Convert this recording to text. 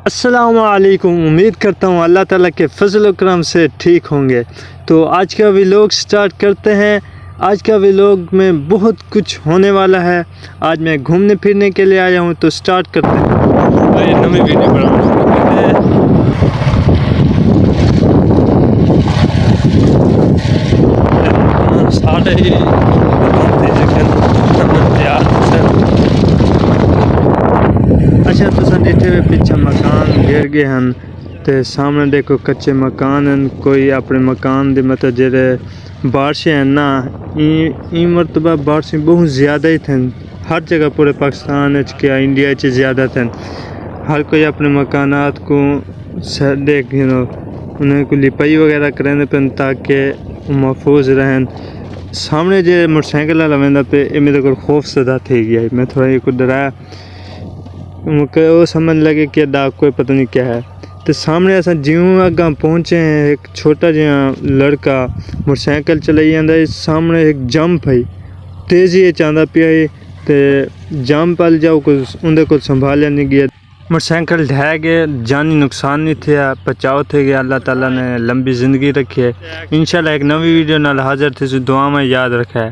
अस्सलामुअलैकुम। उम्मीद करता हूँ अल्लाह ताला के फजल करम से ठीक होंगे। तो आज का व्लॉग स्टार्ट करते हैं। आज का व्लॉग में बहुत कुछ होने वाला है। आज मैं घूमने फिरने के लिए आया हूँ, तो स्टार्ट करते हैं। नवी वीडियो बनाना शुरू करते हैं। अच्छा तुम देखे हुए पीछे मकान गिर गए हैं, तो सामने देखो कच्चे मकान हैं। कोई अपने मकान दे मतलब जेरे बारिशें हैं ना, ई मरतबा बारिशें बहुत ज़्यादा ही थन। हर जगह पूरे पाकिस्तान क्या इंडिया च ज़्यादा थन। हर कोई अपने मकानात को देख उन्हें को लिपाई वगैरह करें पे ताकि महफूज रहें। सामने जो मोटरसाइकिल वाला वेंदा पे मेरे को खौफ सदा थी गया। मैं थोड़ा ये को डराया, मुझे वो समझ लगे कि डाक कोई पता नहीं क्या है। तो सामने ऐसा ज्यों अगर पहुँचे हैं, एक छोटा जहा लड़का मोटरसाइकिल चलाई जाता। सामने एक जंप है, तेज़ी चाहता पिया तो जंप वाल जाओ कुछ उन्हें कुछ संभालिया नहीं गया। मोटरसाइकिल ढह गए, जानी नुकसान नहीं थे, बचाव थे गया। अल्लाह ताला ने लंबी ज़िंदगी रखी है। इंशाल्लाह एक नवी वीडियो नाल हाज़िर थे। दुआ में याद रखा है।